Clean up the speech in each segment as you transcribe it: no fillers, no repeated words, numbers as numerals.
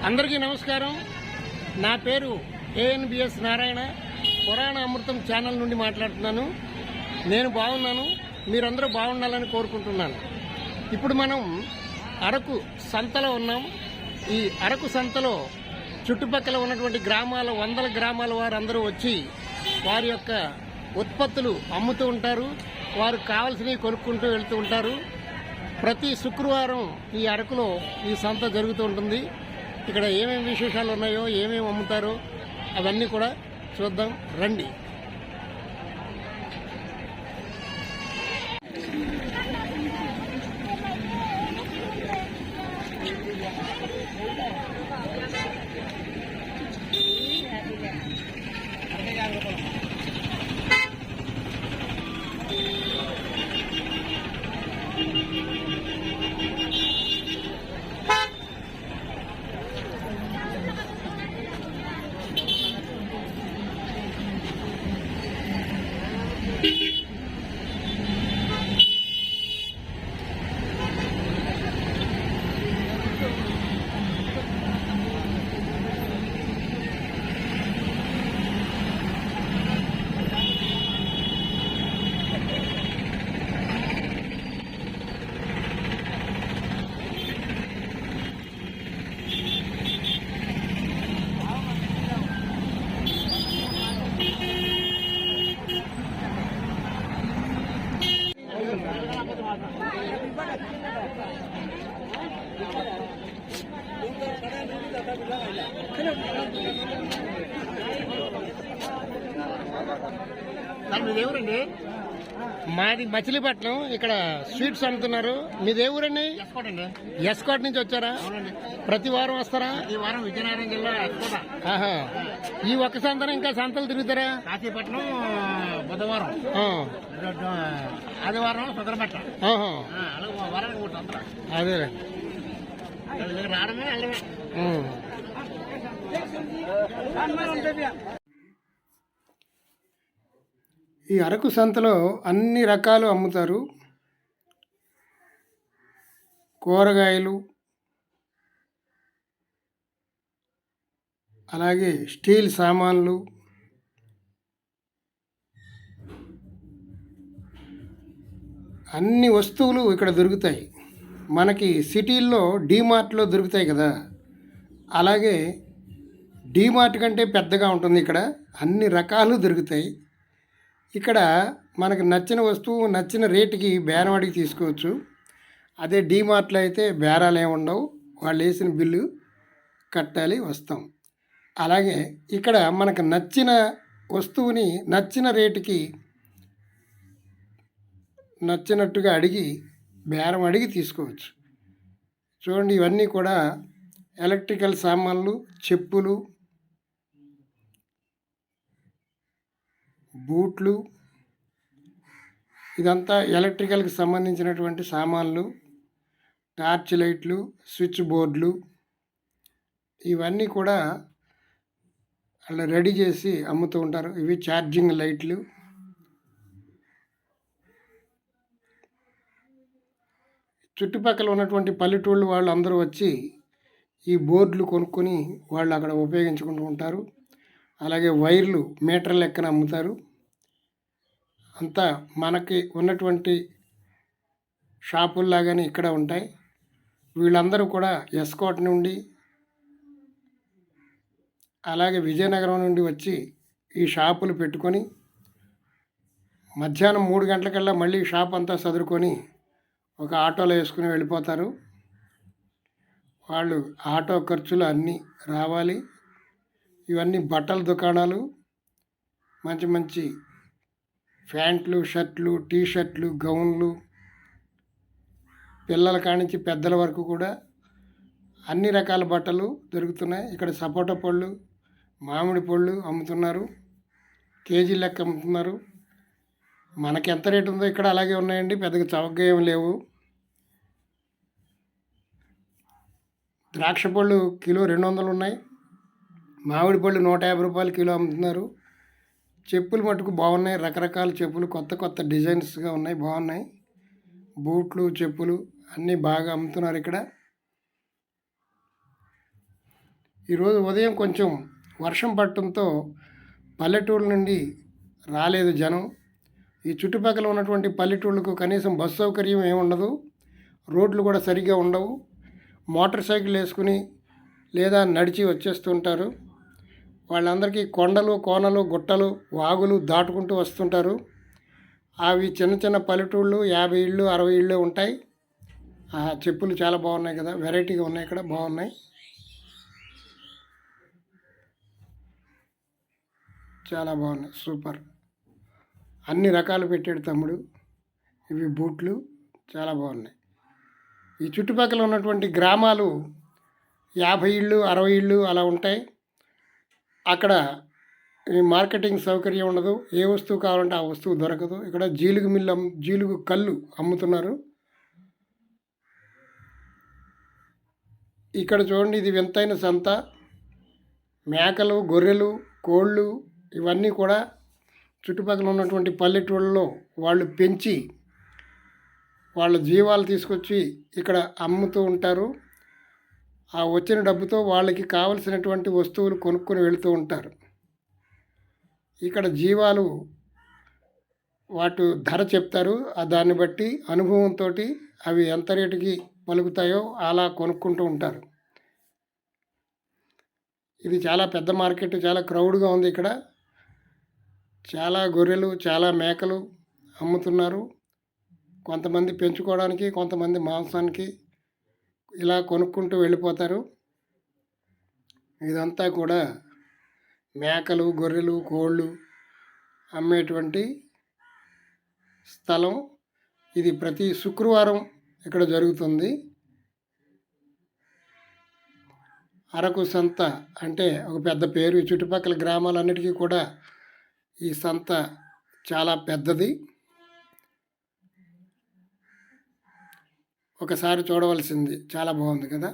అందరికీ నమస్కారం. నా పేరు ఏఎన్బిఎస్ నారాయణ. పురాణ అమృతం ఛానల్ నుండి మాట్లాడుతున్నాను. నేను బాగున్నాను, మీరందరూ బాగుండాలని కోరుకుంటున్నాను. ఇప్పుడు మనం అరకు సంతలో ఉన్నాం. ఈ అరకు సంతలో చుట్టుపక్కల ఉన్నటువంటి గ్రామాల వందల గ్రామాల వారందరూ వచ్చి వారి యొక్క ఉత్పత్తులు అమ్ముతూ ఉంటారు. వారు కావాల్సినవి కొనుక్కుంటూ వెళ్తూ ఉంటారు. ప్రతి శుక్రవారం ఈ అరకులో ఈ సంత జరుగుతూ ఉంటుంది. ఇక్కడ ఏమేమి విశేషాలు ఉన్నాయో, ఏమేమి అమ్ముతారో అవన్నీ కూడా చూద్దాం రండి. మీదేవురండి? మాది మచిలీపట్నం. ఇక్కడ స్వీట్స్ అమ్ముతున్నారు. మీదేవురండి? ఎస్కోట్ నుంచి వచ్చారా? ప్రతి వారం వస్తారా? ఈ వారం విజయనగరం జిల్లా ఎస్కోట. ఆహా. ఈ ఒక్క సంతన ఇంకా సంతలు తిరుగుతారా? కాశీపట్నం బుధవారం, ఆదివారం సుదరపట్ట. వారానికి ఒకటి వస్తారా? అదేనండి. రావడమే వెళ్ళమే. ఈ అరకు సంతలో అన్ని రకాలు అమ్ముతారు. కూరగాయలు, అలాగే స్టీల్ సామాన్లు, అన్ని వస్తువులు ఇక్కడ దొరుకుతాయి. మనకి సిటీల్లో డీమార్ట్లో దొరుకుతాయి కదా, అలాగే డీమార్ట్ కంటే పెద్దగా ఉంటుంది. ఇక్కడ అన్ని రకాలు దొరుకుతాయి. ఇక్కడ మనకు నచ్చిన వస్తువు నచ్చిన రేటుకి బేరం అడిగి తీసుకోవచ్చు. అదే డీమార్ట్లో అయితే బేరాలు ఏమి ఉండవు. వాళ్ళు వేసిన బిల్లు కట్టాలి, వస్తాం. అలాగే ఇక్కడ మనకు నచ్చిన వస్తువుని నచ్చిన రేటుకి నచ్చినట్టుగా అడిగి బేరం అడిగి తీసుకోవచ్చు. చూడండి, ఇవన్నీ కూడా ఎలక్ట్రికల్ సామాన్లు, చెప్పులు, బూట్లు, ఇదంతా ఎలక్ట్రికల్కి సంబంధించినటువంటి సామాన్లు, టార్చ్ లైట్లు, స్విచ్ బోర్డులు, ఇవన్నీ కూడా అలా రెడీ చేసి అమ్ముతూ ఉంటారు. ఇవి ఛార్జింగ్ లైట్లు. చుట్టుపక్కల ఉన్నటువంటి పల్లెటూళ్ళు వాళ్ళు అందరూ వచ్చి ఈ బోర్డులు కొనుక్కొని వాళ్ళు అక్కడ ఉపయోగించుకుంటూ ఉంటారు. అలాగే వైర్లు మీటర్ లెక్కన అమ్ముతారు. అంతా మనకి ఉన్నటువంటి షాపుల్లాగానే ఇక్కడ ఉంటాయి. వీళ్ళందరూ కూడా ఎస్కోట్ నుండి అలాగే విజయనగరం నుండి వచ్చి ఈ షాపులు పెట్టుకొని మధ్యాహ్నం 3 గంటలకల్లా మళ్ళీ షాప్ అంతా సదురుకొని ఒక ఆటోలో వేసుకుని వెళ్ళిపోతారు. వాళ్ళు ఆటో ఖర్చులు అన్నీ రావాలి. ఇవన్నీ బట్టల దుకాణాలు. మంచి మంచి ప్యాంట్లు, షర్ట్లు, టీషర్ట్లు, గౌన్లు, పిల్లల కానించి పెద్దల వరకు కూడా అన్ని రకాల బట్టలు దొరుకుతున్నాయి. ఇక్కడ సపోటా పళ్ళు, మామిడి పళ్ళు అమ్ముతున్నారు. కేజీ లెక్క అమ్ముతున్నారు. మనకి ఎంత రేటు ఉందో ఇక్కడ అలాగే ఉన్నాయండి. పెద్దగా చౌకగా ఏమి లేవు. ద్రాక్ష పళ్ళు కిలో 200 ఉన్నాయి. మామిడి పళ్ళు 150 రూపాయలు కిలో అమ్ముతున్నారు. చెప్పులు మటుకు బాగున్నాయి. రకరకాల చెప్పులు కొత్త కొత్త డిజైన్స్గా ఉన్నాయి, బాగున్నాయి. బూట్లు, చెప్పులు అన్నీ బాగా అమ్ముతున్నారు ఇక్కడ. ఈరోజు ఉదయం కొంచెం వర్షం పడటంతో పల్లెటూరు నుండి రాలేదు జనం. ఈ చుట్టుపక్కల ఉన్నటువంటి పల్లెటూళ్ళకు కనీసం బస్సు సౌకర్యం ఏమి ఉండదు, రోడ్లు కూడా సరిగ్గా ఉండవు. మోటార్ సైకిల్ వేసుకుని లేదా నడిచి వచ్చేస్తుంటారు. వాళ్ళందరికీ కొండలు, కోనలు, గుట్టలు, వాగులు దాటుకుంటూ వస్తుంటారు. అవి చిన్న చిన్న పల్లెటూళ్ళు, 50 ఇళ్ళు 60 ఇళ్ళు ఉంటాయి. ఆ చెప్పులు చాలా బాగున్నాయి కదా, వెరైటీగా ఉన్నాయి, ఇక్కడ బాగున్నాయి, చాలా బాగున్నాయి, సూపర్. అన్ని రకాలు పెట్టాడు తమ్ముడు. ఇవి బూట్లు చాలా బాగున్నాయి. ఈ చుట్టుపక్కల ఉన్నటువంటి గ్రామాలు 50 ఇళ్ళు 60 ఇళ్ళు అలా ఉంటాయి. అక్కడ ఈ మార్కెటింగ్ సౌకర్యం ఉండదు. ఏ వస్తువు కావాలంటే ఆ వస్తువు దొరకదు. ఇక్కడ జీలుగు కళ్ళు అమ్ముతున్నారు. ఇక్కడ చూడండి, ఇది వింతైన సంత. మేకలు, గొర్రెలు, కోళ్ళు ఇవన్నీ కూడా చుట్టుపక్కల ఉన్నటువంటి పల్లెటూళ్ళలో వాళ్ళు పెంచి వాళ్ళ జీవాలు తీసుకొచ్చి ఇక్కడ అమ్ముతూ ఉంటారు. ఆ వచ్చిన డబ్బుతో వాళ్ళకి కావలసినటువంటి వస్తువులు కొనుక్కొని వెళుతూ ఉంటారు. ఇక్కడ జీవాలు వాటి ధర చెప్తారు. దాన్ని బట్టి అనుభవంతో అవి ఎంత రేటుకి పలుకుతాయో అలా కొనుక్కుంటూ ఉంటారు. ఇది చాలా పెద్ద మార్కెట్, చాలా క్రౌడ్గా ఉంది. ఇక్కడ చాలా గొర్రెలు, చాలా మేకలు అమ్ముతున్నారు. కొంతమంది పెంచుకోవడానికి, కొంతమంది మాంసానికి ఇలా కొనుక్కుంటూ వెళ్ళిపోతారు. ఇదంతా కూడా మేకలు, గొర్రెలు, కోళ్ళు అమ్మేటువంటి స్థలం. ఇది ప్రతి శుక్రవారం ఇక్కడ జరుగుతుంది. అరకు సంత అంటే ఒక పెద్ద పేరు. ఈ చుట్టుపక్కల గ్రామాలన్నిటికీ కూడా ఈ సంత చాలా పెద్దది. ఒకసారి చూడవలసింది, చాలా బాగుంది కదా.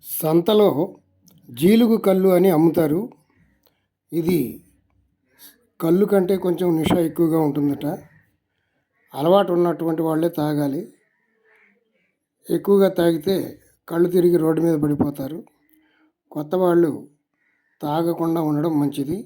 సంతలో జీలుగు కళ్ళు అని అమ్ముతారు. ఇది కళ్ళు కంటే కొంచెం నిషా ఎక్కువగా ఉంటుందట. అలవాటు ఉన్నటువంటి వాళ్ళే తాగాలి. ఎక్కువగా తాగితే కళ్ళు తిరిగి రోడ్డు మీద పడిపోతారు. కొత్త వాళ్ళు తాగకుండా ఉండడం మంచిది.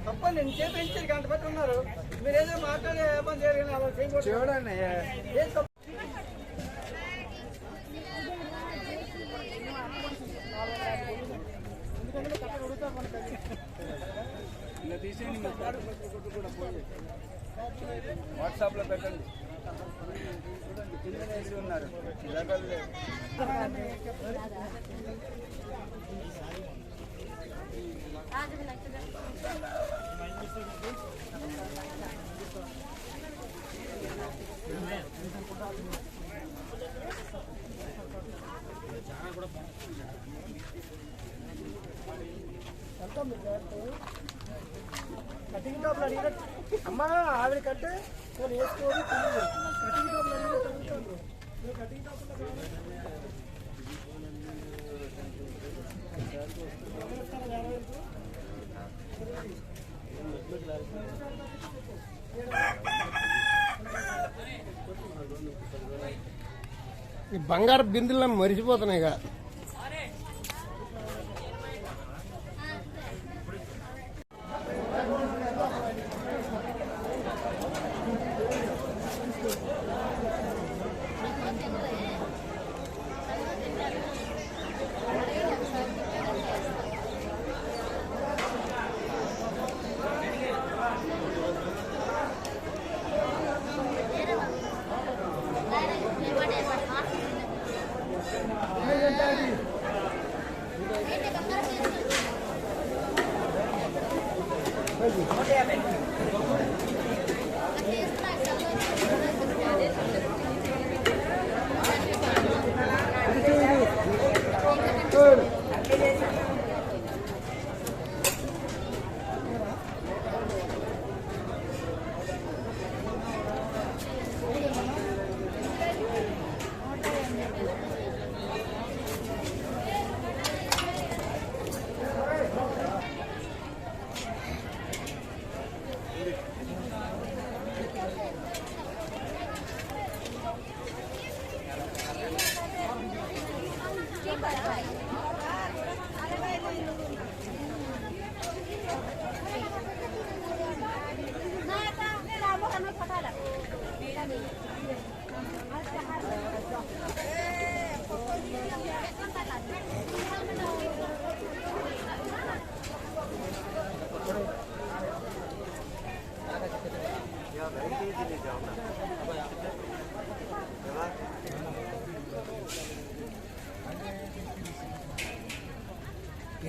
తప్పండి, ఇంకేం పెంచారు, గంట పెట్టి ఉన్నారు. మీరేదో మాట్లాడే పని జరిగిన చూడండి. వాట్సాప్లో పెట్టండి. కింద వేసి ఉన్నారు. కటింగ్ టాప్లు అడిగినట్టు అమ్మా ఆవిడ కట్టే నేను వేసుకోవాలి. కటింగ్ టాప్లు అడిగినట్టు కటింగ్ టాప్లు ఈ బంగారు బిందులను మరిచిపోతున్నాయి కదా.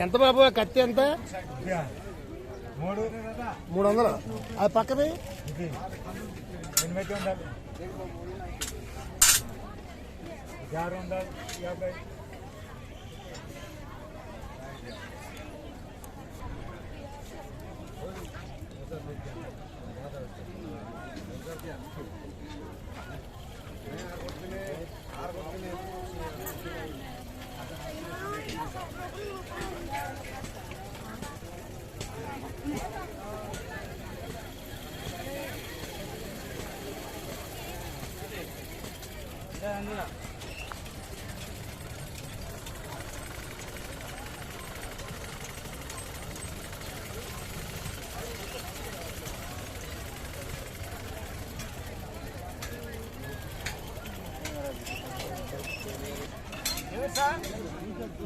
ఎంత బాబు కత్తి ఎంత? 300. అది పక్కది 450.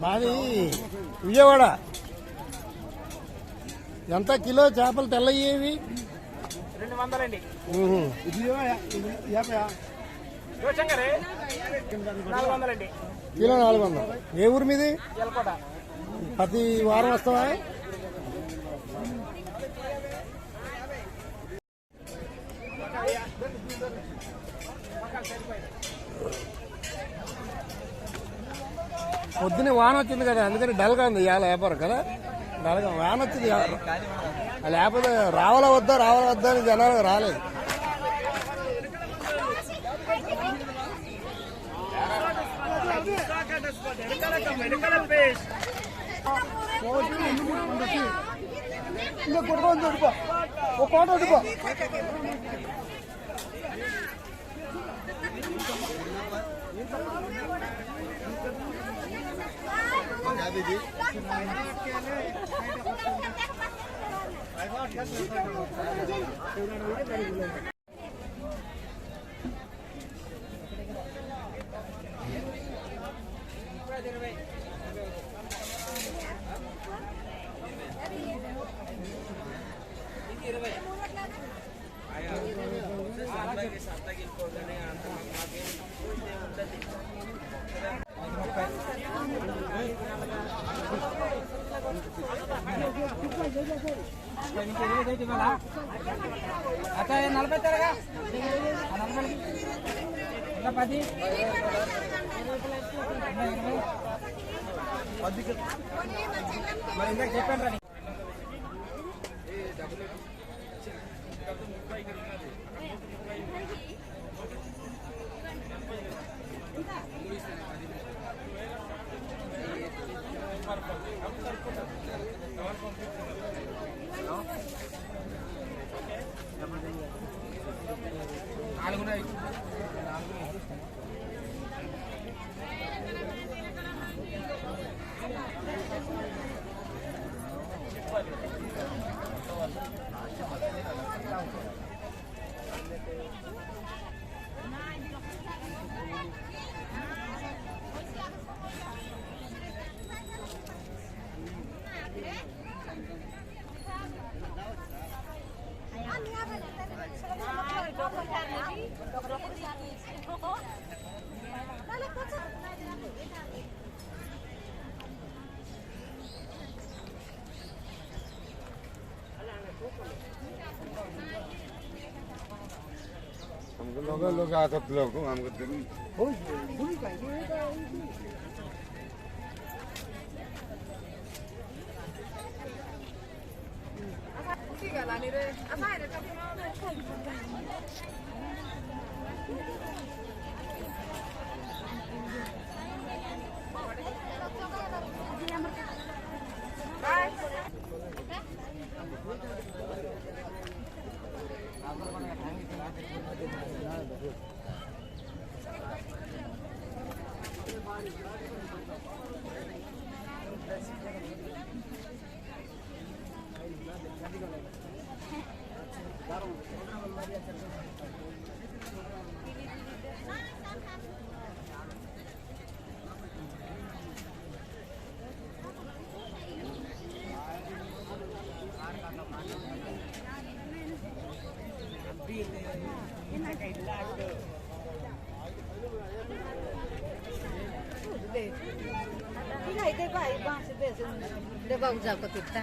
మాది విజయవాడ. ఎంత కిలో చేపలు తెల్లయ్యేవి? 200 అండి. కిలో 400. ఏ ఊరు మీది? ప్రతి వారం వస్తావా? పొద్దున్నే వాన వచ్చింది కదా, అందుకని డల్గా ఉంది ఇవాళ వ్యాపారం కదా. డల్గా వాన వచ్చింది లేకపోతే రావాలా వద్దా అని జనాలు రాలేదు. అచ్చా 40 తరగా 10 మరి ఇందాక చెప్పాను రా. लोग आकत लोग हमको दिन Ini itu pak, bang sebesar, dia bawa jauh kita.